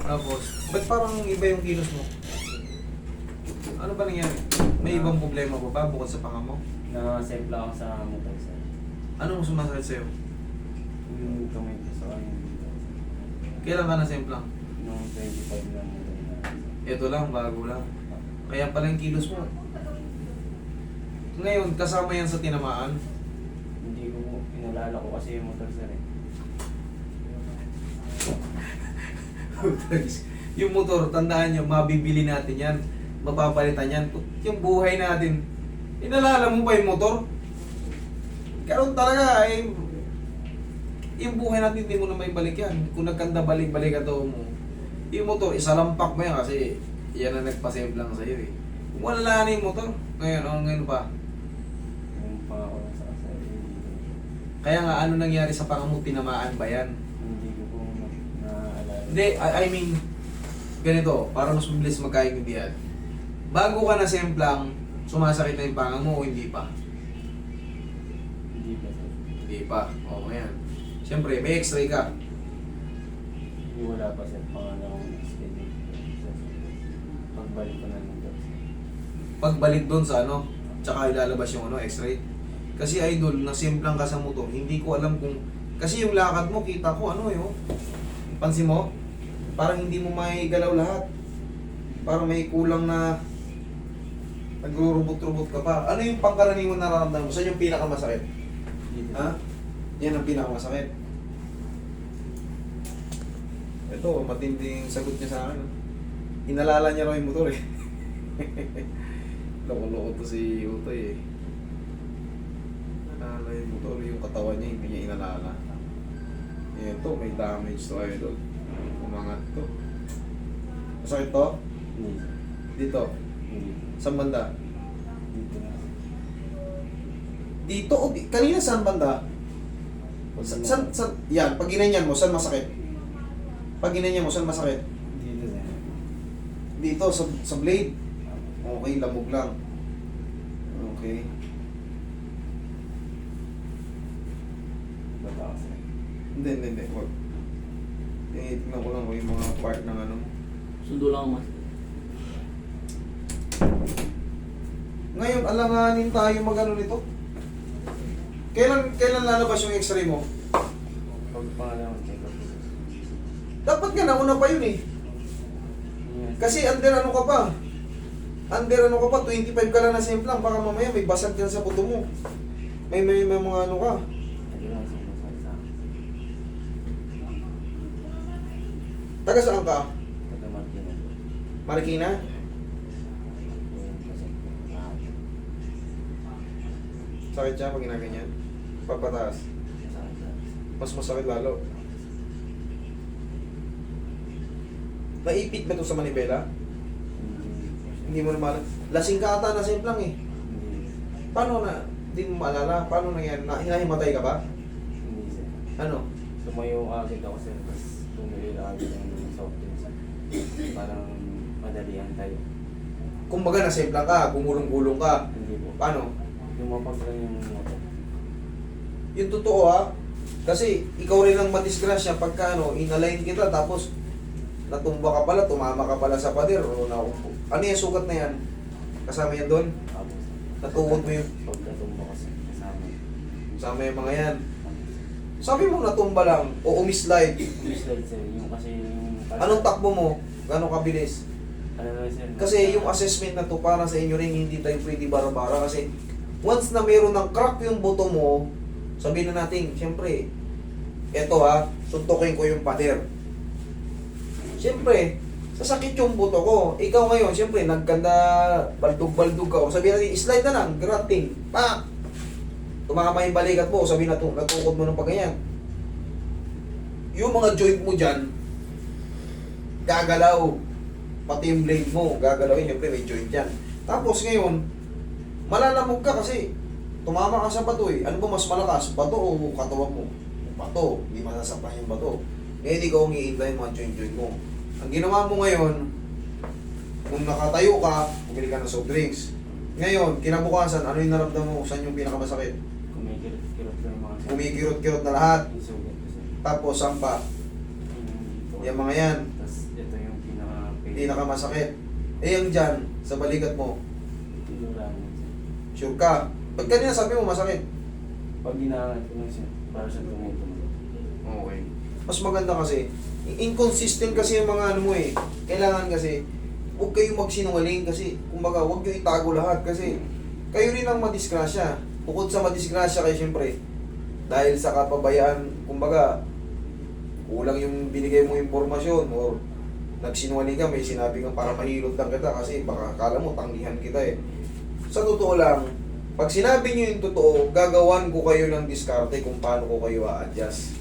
Tapos, ba't parang iba yung kilos mo? Ano ba nangyari? May ibang problema pa ba bukod sa panga mo? Na-sempla ako sa motor, sir. Anong sumasakit sa'yo? Yung kamay ko sa kanya dito. Kailan ka na-semplang? Nung 25 lang mo rin na. Ito lang, bago lang. Kaya pala yung kilos mo. Ngayon, kasama yan sa tinamaan. Hindi ko po, inalala ko kasi yung motor, sir. Yung motor, tandaan nyo, mabibili natin yan. Mapapalitan yan. Yung buhay natin, inalala mo ba yung motor? Karoon talaga ay yung buhay natin hindi mo na may balik yan. Kung nagkanda balik-balik ka mo, yung motor, isalampak mo yan kasi yan ang nagpasave lang sa'yo eh. Kung wala na yung motor, ngayon pa. Yung pa ako sa kasari. Kaya nga, ano nangyari sa panga mo, tinamaan ba yan? Hindi ko po naaalala. Hindi, I mean, ganito, para mas mabilis magkaintindihan. Bago ka na semplang, sumasakit na yung panga mo o hindi pa? Hindi pa, sir. Hindi pa. O, ngayon. Siyempre, may x-ray ka. Hindi wala pa, sir. Pangalawang schedule. Pagbalik ko na ng job, sir. Pagbalik doon sa ano, tsaka ilalabas yung ano, x-ray. Kasi idol, nasemplang ka sa motor, hindi ko alam kung... Kasi yung lakad mo, kita ko ano yun. Pansin mo? Parang hindi mo may galaw lahat. Parang may kulang na... Nagrurubot-rubot ka pa. Ano yung pangkaraniwan nararamdaman mo? Saan yung pinakamasakit? Dito. Ha? Yan ang pinakamasakit. Ito, matinding sagot niya sa akin. Inalala niya raw yung motor eh. Loko-loko to si Utoy eh. Inalala yung motor, yung katawan niya, hindi niya inalala. Ito, may damage to idol. Umangat to. Masakit to? Hindi, sir. Dito. Hindi. Saan banda? Dito na. Dito o kanina saan banda? San, yan, pag ginanyan mo, saan masakit? Pag ginanyan mo, saan masakit? Dito, sir. Dito, sa blade. Okay, lamog lang. Okay. Bata, sir. Hindi. Wag. Tingnan ko lang yung mga part ng ano. Sundo lang mas. Ngayon, alanganin tayo mag-ano nito. Kailan lalabas yung x-ray mo? Pag pangalawang check-up, sir. Dapat nga nauna pa yun eh. Yes. Kasi under ano ka pa? Under ano ka pa? 25 ka lang na semplang. Baka mamaya may basag dyan sa puto mo. May mga ano ka. Ito lang, sir, masakit sa akin. Taga saan ka? Taga-Martin na po. Marikina? Ayun, kasi, Sakit siya pag ginaganyan. Papataas. masakit, sir. Mas masakit lalo. Naipit ba ito sa manibela? Hindi mo na malam. Lasing ka ata na semplang eh. Hindi. Paano na? Hindi mo maalala. Paano nangyari? Hinahimatay ka ba? Hindi, sir. Ano? Tumayo agad ako, sir. Tapos tumili agad ng soft drinks, sir. Parang madalihan tayo. Kumbaga nasemplang ka, gumulong-gulong ka. Hindi po. Paano? Lumapag lang yung motor. Yung totoo ha. Kasi ikaw rin ang madisgrasya pagka ano, inalign kita tapos natumba ka pala, tumama ka pala sa pader o naumpo. Ano yung sugat na yan? Kasama yan doon? Tapos, Natuwod mo yung pagkatumba kasi kasama. kasama yung mga yan. Sabi mo natumba lang o umislide. Yung slide, sir, yung kasi yung... Anong takbo mo? Gano'ng kabilis? Ano na, sir? Kasi yung assessment na to para sa inyo rin hindi tayo pwede bara-bara kasi once na meron ng crack yung buto mo, sabihin na natin, siyempre, eto ha, suntukin ko yung pader. Siyempre, sasakit yung buto ko. Ikaw ngayon, siyempre, nagkanda, baldug-baldug ka. O sabihin natin, slide na lang, grafting. Pa! Tumama yung balikat mo, sabihin na natukod mo ng pagganyan. Yung mga joint mo dyan, gagalaw. Pati yung blade mo, gagalawin, siyempre may joint yan. Tapos ngayon, malalamog ka kasi tumama ka sa bato eh. Ano ba mas malakas? Bato o katawan mo? Bato, hindi masasapahan yung bato. Ngayon ikaw ang iintay yung mga joint-joint mo. Ang ginawa mo ngayon, kung nakatayo ka, bumili ka ng soft drinks. Ngayon, kinabukasan, ano yung naramdaman mo? Saan yung pinakamasakit? Kumikirot-kirot lang mga sir. Kumikirot-kirot na lahat. Yung sugat ko, sir. Tapos, saan pa? Yung dito. Yung mga yan. Tapos ito yung pinaka-pain. Pinakamasakit. Eh, yung dyan, sa balikat mo, Wala naman sir. sure ka. Pag kanina sabi mo masakit. Pag ginaangat ko lang sir, para sa tumutunog. Okay. Mas maganda kasi, inconsistent kasi yung mga ano mo eh. Kailangan kasi, huwag kayong magsinungaling kasi, kumbaga, huwag nyo itago lahat kasi, kayo rin ang madisgrasya. Bukod sa madisgrasya kayo, syempre, dahil sa kapabayaan, kumbaga, kulang yung binigay mo impormasyon or nagsinungaling ka, may sinabi kang para mahilot lang kita kasi baka akala mo tanggihan kita eh. Sa totoo lang, pag sinabi nyo yung totoo, gagawan ko kayo ng diskarte kung paano ko kayo a-adjust.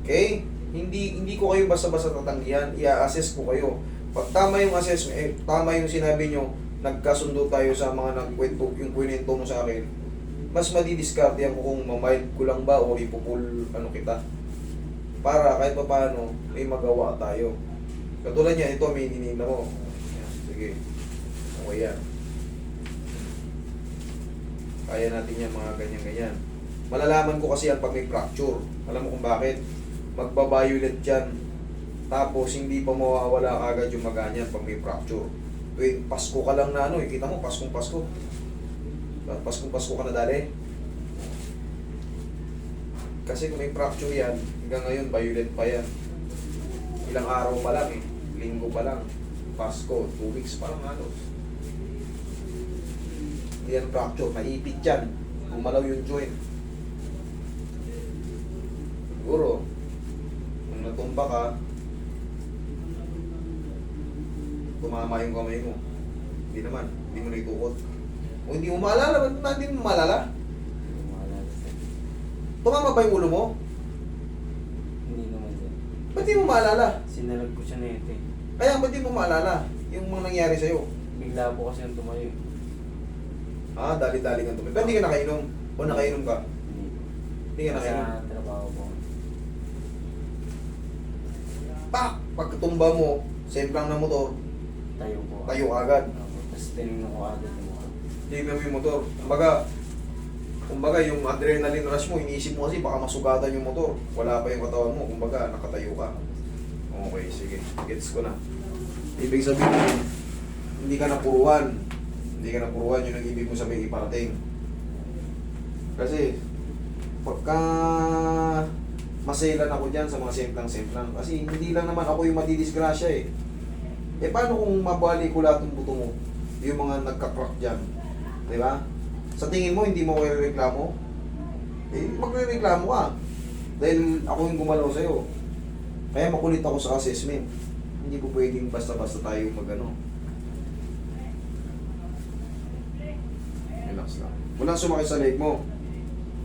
Okay? Hindi ko kayo basta-basta tatanggihan, i-assess ko kayo. Pag tama yung assessment, tama yung sinabi nyo, nagkasundo tayo sa mga nagkwento, yung kwento mo sa akin, mas madidiskarte ako kung mamild ko lang ba o ipupul ano kita. Para kahit pa paano, may magawa tayo. Katulad niya, ito may ininina mo. Yan, sige. Okay yan. Kaya natin yan mga ganyan-ganyan. Malalaman ko kasi yan pag may fracture. Alam mo kung bakit? Magbabayulet yan. Tapos hindi pa mawawala agad yung maganyan pag may fracture. Tuwing Pasko ka lang na ano, kita mo, Paskong Pasko. Paskong Pasko ka na dali. Kasi kung may fracture yan, hanggang ngayon, violet pa yan. Ilang araw pa lang eh. Linggo pa lang. Pasko, 2 weeks pa lang halos. Hindi yan fracture, naipit yan. Gumalaw yung joint. Siguro, kung natumba ka, tumama yung kamay mo. Hindi naman, hindi mo na itukot. O hindi mo maalala, ba't hindi mo maalala? Wala sir. Tumama ba yung ulo mo? Hindi naman sir. Ba't di mo maalala? Sinalag ko siya na ito eh. Kaya ba't di mo maalala yung mga nangyari sa'yo? Bigla po kasi yung tumayo. Ah, dali-dali kang tumay. Pero hindi ka nakainom. O nakainom ka? Hindi. Hindi ka nakainom. Sa trabaho po. Tak! Pagkatumba mo, semplang na motor, Tayo po. tayo agad. Tapos tinignan ko agad yung mukha. Tignan mo yung motor. Kumbaga yung adrenaline rush mo, iniisip mo kasi baka masugatan yung motor. Wala pa yung katawan mo, kumbaga nakatayo ka. Okay, sige. Gets ko na. Ibig sabihin, hindi ka napuruan. Hindi ka napuruan, yun ang ibig mo sabihin iparating. Kasi, pagka maselan ako dyan sa mga semplang-semplang, kasi hindi lang naman ako yung matidisgrasya eh. Eh paano kung mabali ko lahat ng buto mo? Yung mga nagka-crack dyan. Di ba? Sa tingin mo, hindi mo ko reklamo? Eh, magre-reklamo ka. Dahil ako yung gumalaw sa'yo. Kaya makulit ako sa assessment. Hindi po pwedeng basta-basta tayo mag-ano. Relax lang. Walang sumakit sa leg mo.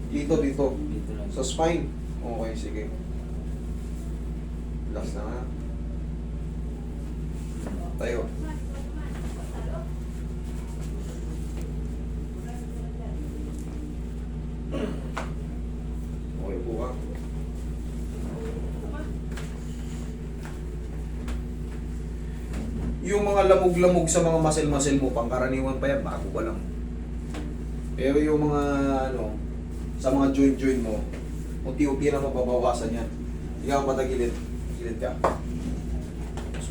Dito. Dito lang. Sa spine. Okay, sige. Relax na ha. Tayo. Okay po ka. Yung mga lamog-lamog sa mga muscle-muscle mo, pangkaraniwan pa yan, bago ka lang. Pero yung mga ano, sa mga joint-joint mo, unti-unti na mababawasan yan. Hindi ka matagilid. Gilid ka.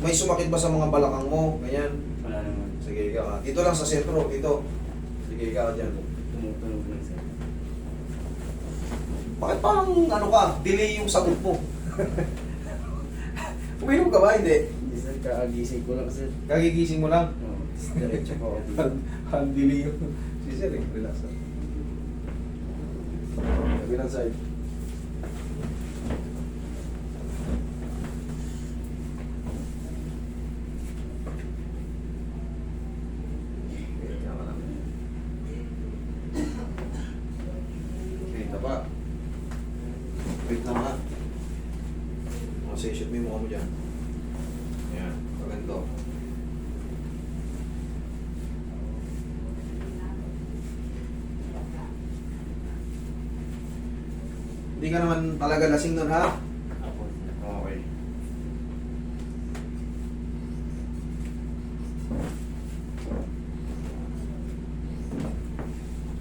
May sumakit ba sa mga balakang mo? Ganyan. Wala naman. Sige ka. Dito lang sa sentro. Dito. Sige ka dyan. Tumutunog lang sir. Bakit parang ano ka? Delay yung sagot mo. Uminom ka ba? Hindi. Hindi sir, kaagising ko lang sir. Kagigising mo lang. Oo. Diretso po ako dito. Ang delay yung... Si sir eh. Relax lang. Kabilang side. Ganito pa. Wait lang ha. Shoot mo yung mukha mo dyan. Ayan. Pagganto. Hindi ka naman talaga lasing nun ha? Ako sir. Okay.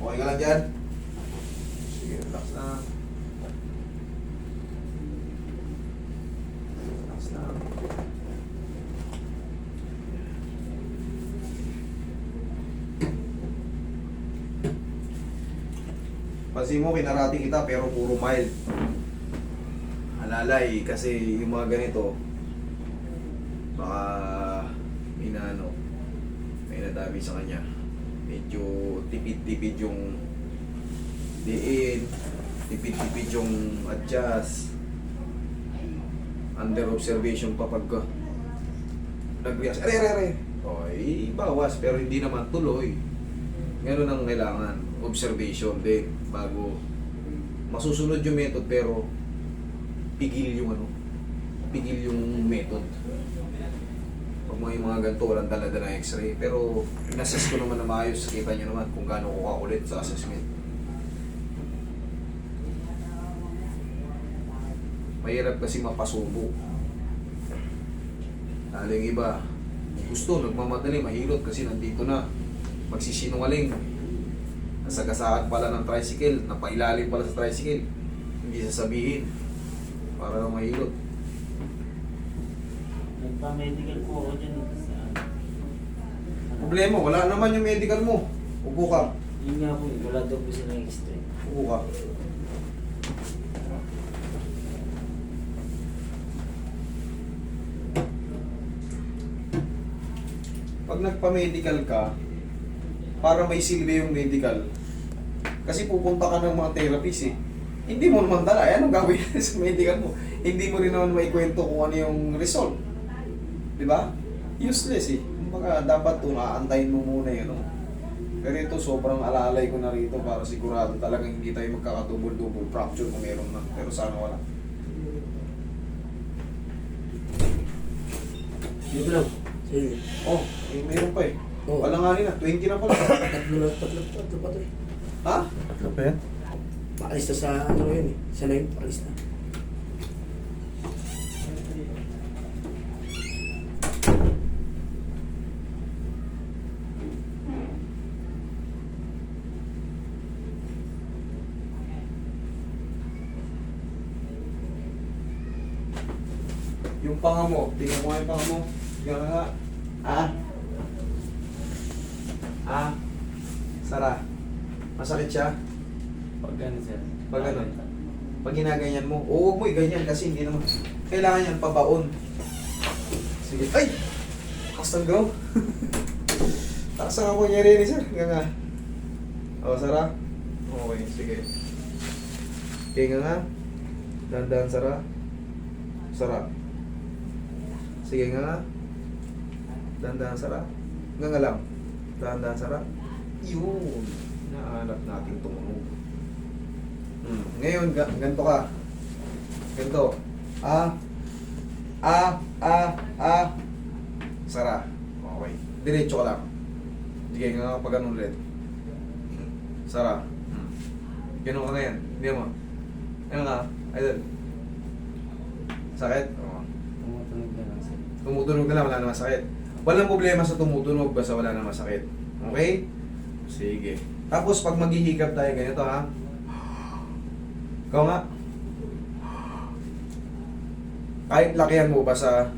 Okay ka lang dyan? Sige, relax na. Relax na. Pansin mo, kinarati kita pero puro mild. Alalay, kasi yung mga ganito, baka may nadami sa kanya. Medyo tipid-tipid yung diin, tipid-tipid yung adjust. Under observation pa pagka nag-react. Are. Okay, bawas pero hindi naman tuloy. Ganun ang kailangan. Observation din bago masusunod yung method pero pigil yung method. Pag mga ganito, walang dala-dala ng x-ray. Pero in-assess ko naman na maayos. Kita nyo naman kung gaano ko kakulit sa assessment. Mahirap kasi mapasubo. Lalo yung iba, gusto, nagmamadali, mahirot kasi nandito na. Magsisinungaling. Nasagasaan pala ng tricycle, napailalim pala sa tricycle. Hindi sasabihin. Para lang mahirot. Nagpa-medical po ako dyan. Problema, wala naman yung medical mo. Upo ka. Yun nga po, wala daw po silang extra. Upo ka. Pag nagpa-medical ka, para may silbi yung medical, kasi pupunta ka ng mga therapist eh. Hindi mo naman dala, anong gagawin sa medical mo? Hindi mo rin naman maikwento kung ano yung result. Di ba? Useless eh. Kumbaga, dapat ito, aantayin mo muna yun. No? Pero ito, sobrang alalay ko na rito para sigurado talagang hindi tayo magkakadouble-double fracture kung meron na. Pero sana wala. Dito lang. Sige. Oh, eh, meron pa eh. Oh. Wala nga rin na, 20 na pala. Tatlo pa to eh. Ha? Tatlo pa yan? Paalis na sa ano yun eh. Isa na yun, paalis na. Yung panga mo, tingnan mo nga yung panga mo. Tingnan nga nga. Sara. Masakit siya? Pag ano sir? Pag ano? Pag ginaganyan mo, huwag mo i-ganyan kasi hindi naman. Kailangan yan pabaon. Sige. Ay! Hastang go. Taas ang ako niya rin, sir. Nga nga. O, Sara. Okay, sige. Okay, nga. Dahan-dahan, Sara. Sara. Sige nga. Dahan-dahan, Sara. Nga lang. Dahan-dahan, Sara. Yun. Nahanap natin tumunog. Ngayon, ganito ka. Ganito. Sara. Okay. Diretso ka lang. Sige nga pag ganun ulit. Sara. Ganun ka ngayon. Hindi mo. Ano nga? Idol. Sakit? Oo. Tumutunog na lang sir. Tumutunog na lang, wala namang sakit. Walang problema sa tumutunog basta wala namang sakit. Okay? Sige. Tapos pag maghihikap tayo ganito ha. Ikaw nga. Kahit lakihan mo ba sa...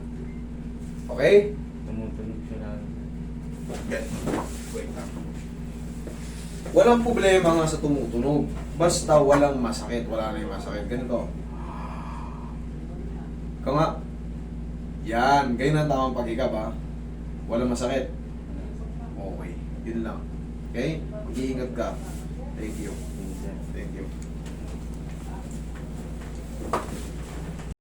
Okay? Tumutunog siya lang. Wait lang. Walang problema nga sa tumutunog. Basta walang masakit. Wala na yung masakit. Ganito. Ikaw nga. Yan. Ganyan ang tamang paghikap ha. Walang masakit. Okay. Yun lang. Okay? Mag-iingat ka. Thank you. Yun, sir. Thank you.